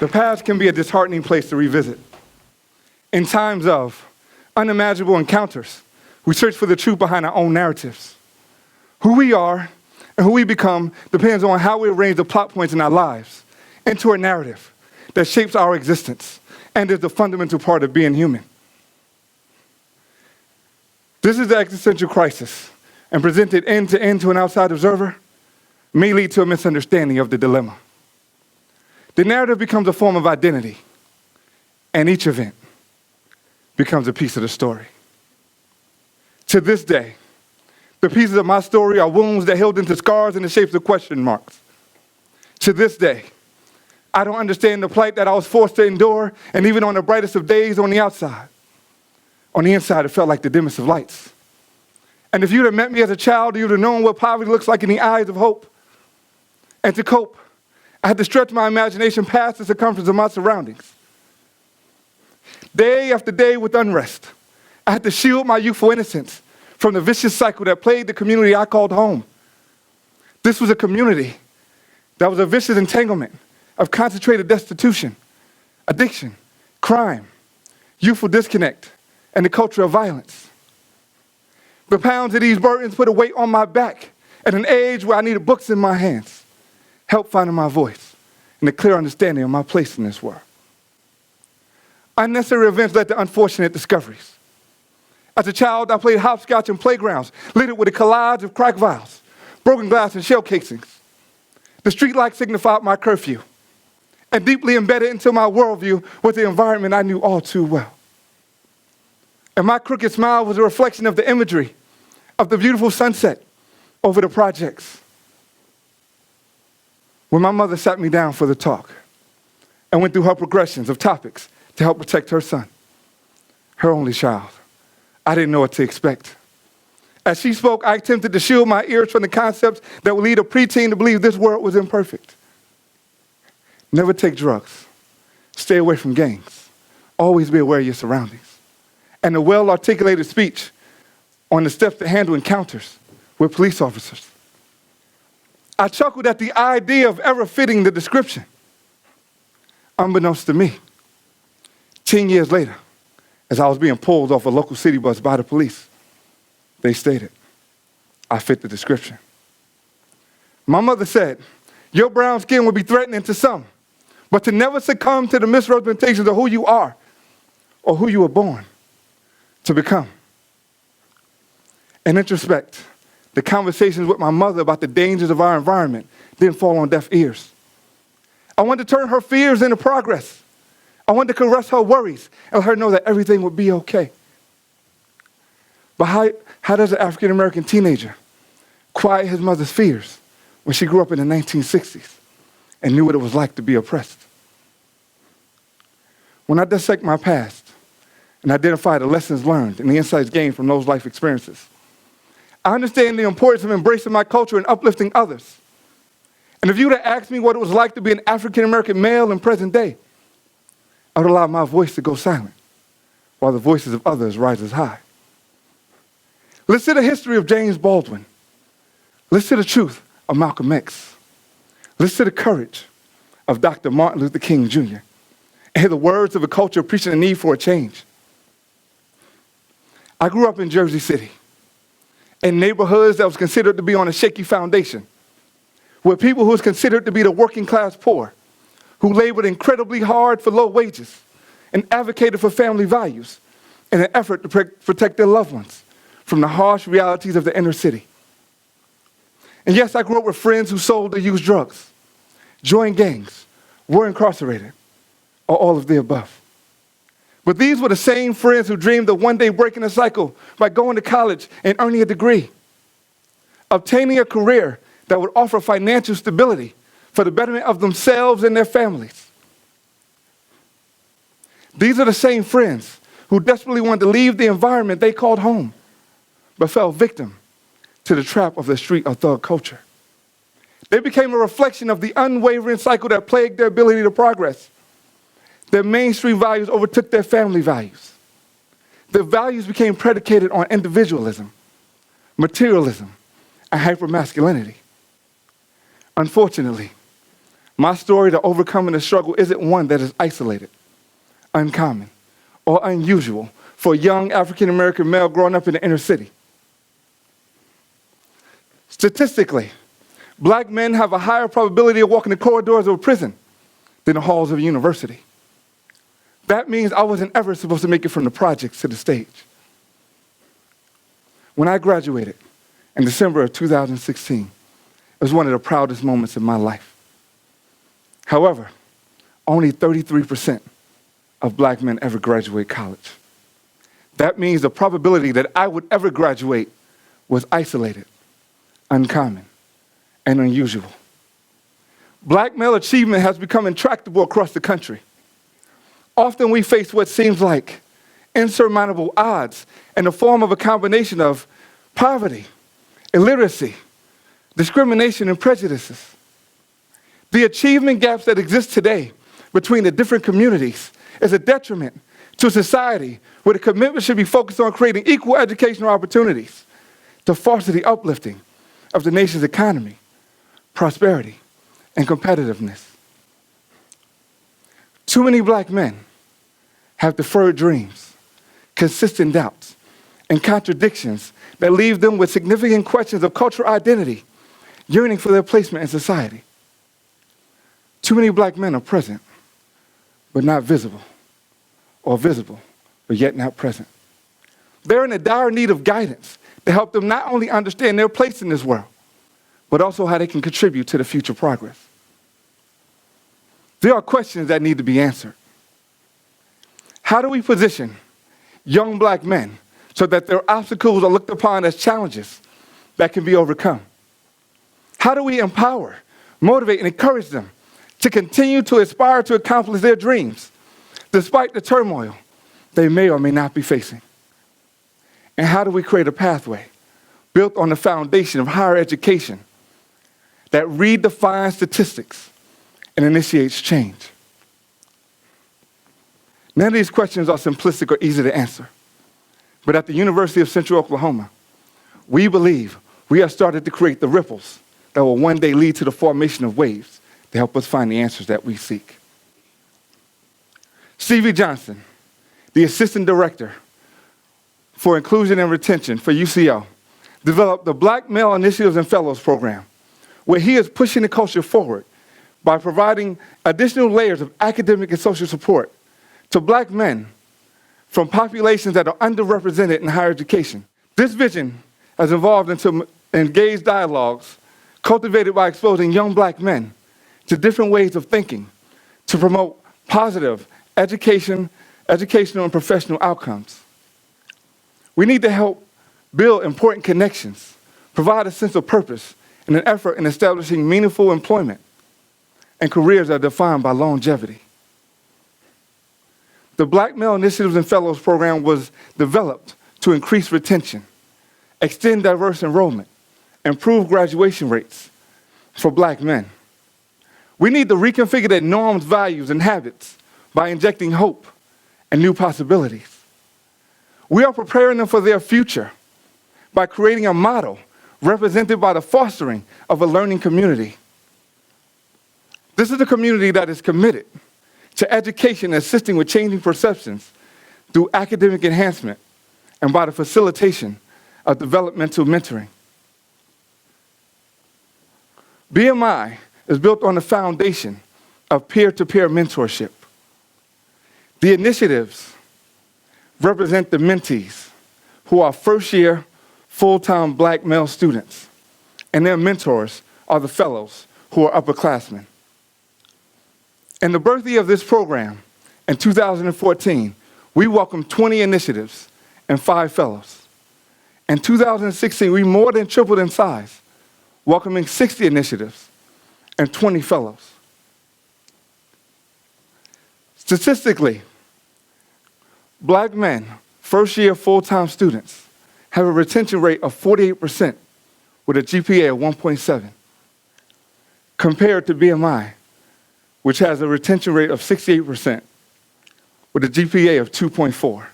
The past can be a disheartening place to revisit. In times of unimaginable encounters, we search for the truth behind our own narratives. Who we are and who we become depends on how we arrange the plot points in our lives into a narrative that shapes our existence and is the fundamental part of being human. This is the existential crisis, and presented end to end to an outside observer may lead to a misunderstanding of the dilemma. The narrative becomes a form of identity, and each event becomes a piece of the story. To this day, the pieces of my story are wounds that healed into scars in the shapes of question marks. To this day, I don't understand the plight that I was forced to endure, and even on the brightest of days on the outside. On the inside, it felt like the dimmest of lights. And if you'd have met me as a child, you'd have known what poverty looks like in the eyes of hope. And to cope, I had to stretch my imagination past the circumference of my surroundings. Day after day with unrest, I had to shield my youthful innocence from the vicious cycle that plagued the community I called home. This was a community that was a vicious entanglement of concentrated destitution, addiction, crime, youthful disconnect, and the culture of violence. The pounds of these burdens put a weight on my back at an age where I needed books in my hands, help finding my voice, and a clear understanding of my place in this world. Unnecessary events led to unfortunate discoveries. As a child, I played hopscotch in playgrounds littered with a collage of crack vials, broken glass, and shell casings. The streetlight signified my curfew, and deeply embedded into my worldview was the environment I knew all too well. And my crooked smile was a reflection of the imagery of the beautiful sunset over the projects. When my mother sat me down for the talk and went through her progressions of topics to help protect her son, her only child, I didn't know what to expect. As she spoke, I attempted to shield my ears from the concepts that would lead a preteen to believe this world was imperfect. Never take drugs. Stay away from gangs. Always be aware of your surroundings. And a well-articulated speech on the steps to handle encounters with police officers. I chuckled at the idea of ever fitting the description. Unbeknownst to me, 10 years later, as I was being pulled off a local city bus by the police, they stated, I fit the description. My mother said, your brown skin would be threatening to some, but to never succumb to the misrepresentations of who you are or who you were born to become. In retrospect, the conversations with my mother about the dangers of our environment didn't fall on deaf ears. I wanted to turn her fears into progress. I wanted to caress her worries and let her know that everything would be okay. But how does an African-American teenager quiet his mother's fears when she grew up in the 1960s and knew what it was like to be oppressed? When I dissect my past and identify the lessons learned and the insights gained from those life experiences, I understand the importance of embracing my culture and uplifting others. And if you were to ask me what it was like to be an African-American male in present day, I would allow my voice to go silent while the voices of others rises high. Listen to the history of James Baldwin. Listen to the truth of Malcolm X. Listen to the courage of Dr. Martin Luther King Jr. and hear the words of a culture preaching the need for a change. I grew up in Jersey City, in neighborhoods that was considered to be on a shaky foundation, with people who was considered to be the working class poor, who labored incredibly hard for low wages and advocated for family values in an effort to protect their loved ones from the harsh realities of the inner city. And yes, I grew up with friends who sold or used drugs, joined gangs, were incarcerated, or all of the above. But these were the same friends who dreamed of one day breaking the cycle by going to college and earning a degree, obtaining a career that would offer financial stability for the betterment of themselves and their families. These are the same friends who desperately wanted to leave the environment they called home, but fell victim to the trap of the street or thug culture. They became a reflection of the unwavering cycle that plagued their ability to progress. Their mainstream values overtook their family values. Their values became predicated on individualism, materialism, and hypermasculinity. Unfortunately, My story to overcoming the struggle isn't one that is isolated, uncommon, or unusual for a young African-American male growing up in the inner city. Statistically, black men have a higher probability of walking the corridors of a prison than the halls of a university. That means I wasn't ever supposed to make it from the projects to the stage. When I graduated in December of 2016, it was one of the proudest moments in my life. However, only 33% of black men ever graduate college. That means the probability that I would ever graduate was isolated, uncommon, and unusual. Black male achievement has become intractable across the country. Often we face what seems like insurmountable odds in the form of a combination of poverty, illiteracy, discrimination, and prejudices. The achievement gaps that exist today between the different communities is a detriment to society where the commitment should be focused on creating equal educational opportunities to foster the uplifting of the nation's economy, prosperity, and competitiveness. Too many black men have deferred dreams, consistent doubts, and contradictions that leave them with significant questions of cultural identity, yearning for their placement in society. Too many black men are present, but not visible, or visible, but yet not present. They're in a dire need of guidance to help them not only understand their place in this world, but also how they can contribute to the future progress. There are questions that need to be answered. How do we position young black men so that their obstacles are looked upon as challenges that can be overcome? How do we empower, motivate, and encourage them to continue to aspire to accomplish their dreams, despite the turmoil they may or may not be facing? And how do we create a pathway built on the foundation of higher education that redefines statistics and initiates change? None of these questions are simplistic or easy to answer. But at the University of Central Oklahoma, we believe we have started to create the ripples that will one day lead to the formation of waves to help us find the answers that we seek. Stevie Johnson, the Assistant Director for Inclusion and Retention for UCO, developed the Black Male Initiatives and Fellows Program, where he is pushing the culture forward by providing additional layers of academic and social support to black men from populations that are underrepresented in higher education. This vision has evolved into engaged dialogues cultivated by exposing young black men to different ways of thinking to promote positive educational and professional outcomes. We need to help build important connections, provide a sense of purpose in an effort in establishing meaningful employment and careers that are defined by longevity. The Black Male Initiatives and Fellows Program was developed to increase retention, extend diverse enrollment, improve graduation rates for black men. We need to reconfigure their norms, values, and habits by injecting hope and new possibilities. We are preparing them for their future by creating a model represented by the fostering of a learning community. This is a community that is committed to education and assisting with changing perceptions through academic enhancement and by the facilitation of developmental mentoring. BMI is built on the foundation of peer-to-peer mentorship. The initiatives represent the mentees who are first-year, full-time black male students, and their mentors are the fellows who are upperclassmen. In the birthday of this program, in 2014, we welcomed 20 initiatives and 5 fellows. In 2016, we more than tripled in size, welcoming 60 initiatives and 20 fellows. Statistically, black men, first-year full-time students, have a retention rate of 48% with a GPA of 1.7, compared to BMI, which has a retention rate of 68% with a GPA of 2.4.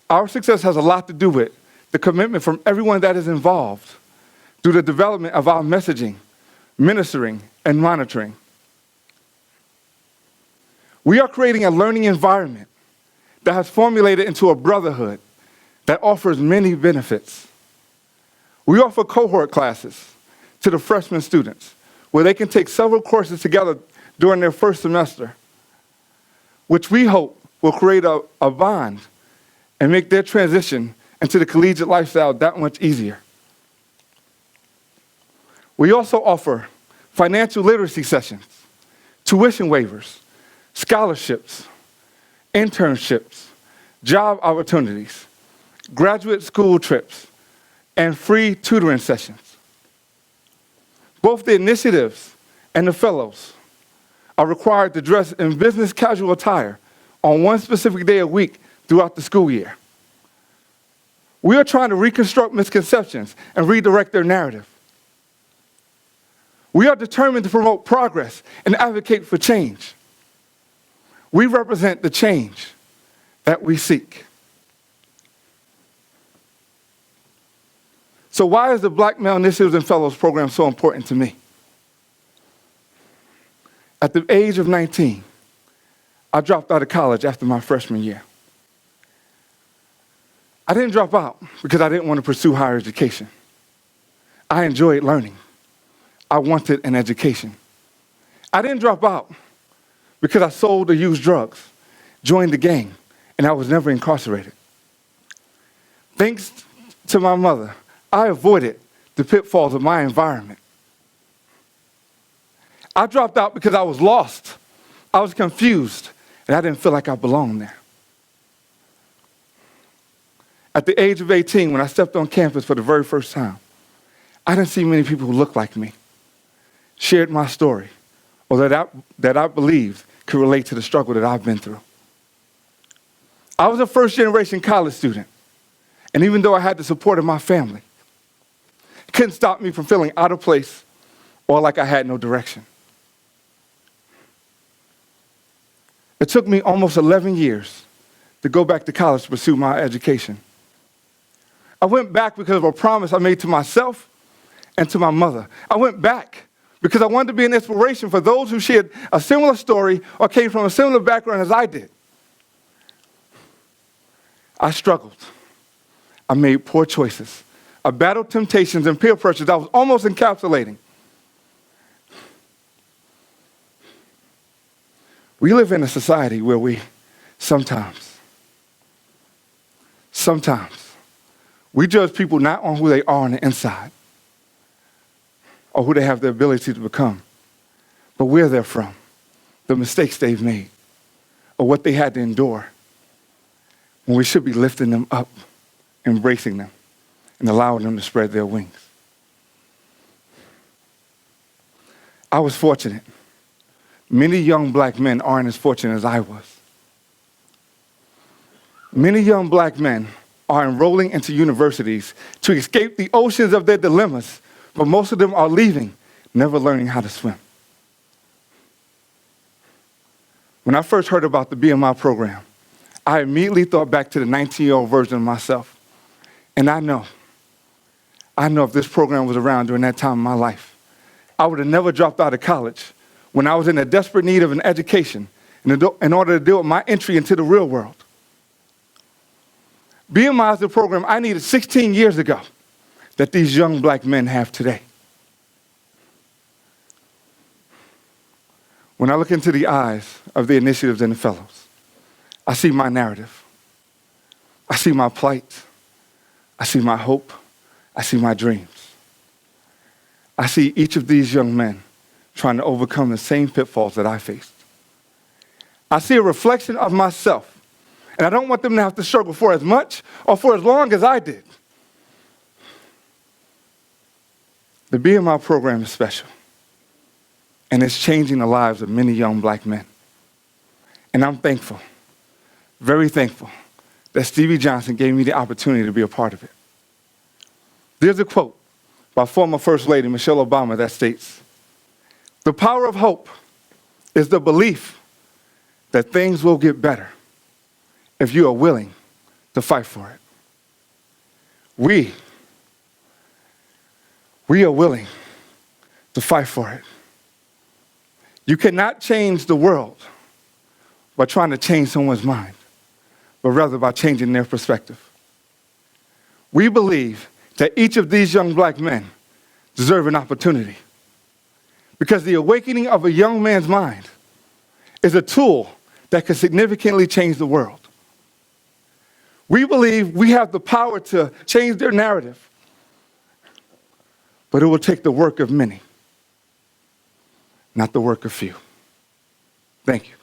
Our success has a lot to do with the commitment from everyone that is involved through the development of our messaging, ministering, and monitoring. We are creating a learning environment that has formulated into a brotherhood that offers many benefits. We offer cohort classes to the freshman students where they can take several courses together during their first semester, which we hope will create a bond and make their transition into the collegiate lifestyle that much easier. We also offer financial literacy sessions, tuition waivers, scholarships, internships, job opportunities, graduate school trips, and free tutoring sessions. Both the initiatives and the fellows are required to dress in business casual attire on one specific day a week throughout the school year. We are trying to reconstruct misconceptions and redirect their narrative. We are determined to promote progress and advocate for change. We represent the change that we seek. So why is the Black Male Initiatives and Fellows program so important to me? At the age of 19, I dropped out of college after my freshman year. I didn't drop out because I didn't want to pursue higher education. I enjoyed learning. I wanted an education. I didn't drop out because I sold or used drugs, joined the gang, and I was never incarcerated. Thanks to my mother, I avoided the pitfalls of my environment. I dropped out because I was lost, I was confused, and I didn't feel like I belonged there. At the age of 18, when I stepped on campus for the very first time, I didn't see many people who looked like me, shared my story, or that I believed could relate to the struggle that I've been through. I was a first-generation college student, and even though I had the support of my family, it couldn't stop me from feeling out of place or like I had no direction. It took me almost 11 years to go back to college to pursue my education. I went back because of a promise I made to myself and to my mother. I went back because I wanted to be an inspiration for those who shared a similar story or came from a similar background as I did. I struggled. I made poor choices. I battled temptations and peer pressures that was almost encapsulating. We live in a society where we sometimes, we judge people not on who they are on the inside or who they have the ability to become, but where they're from, the mistakes they've made, or what they had to endure, when we should be lifting them up, embracing them, and allowing them to spread their wings. I was fortunate. Many young black men aren't as fortunate as I was. Many young black men are enrolling into universities to escape the oceans of their dilemmas, but most of them are leaving, never learning how to swim. When I first heard about the BMI program, I immediately thought back to the 19-year-old version of myself. And I know if this program was around during that time in my life, I would have never dropped out of college when I was in a desperate need of an education in order to deal with my entry into the real world. BMI is the program I needed 16 years ago that these young black men have today. When I look into the eyes of the initiatives and the fellows, I see my narrative. I see my plight. I see my hope. I see my dreams. I see each of these young men trying to overcome the same pitfalls that I faced. I see a reflection of myself, and I don't want them to have to struggle for as much or for as long as I did. The BMI program is special, and it's changing the lives of many young black men. And I'm thankful, very thankful, that Stevie Johnson gave me the opportunity to be a part of it. There's a quote by former First Lady Michelle Obama that states, "The power of hope is the belief that things will get better if you are willing to fight for it." We are willing to fight for it. You cannot change the world by trying to change someone's mind, but rather by changing their perspective. We believe that each of these young black men deserve an opportunity, because the awakening of a young man's mind is a tool that can significantly change the world. We believe we have the power to change their narrative, but it will take the work of many, not the work of few. Thank you.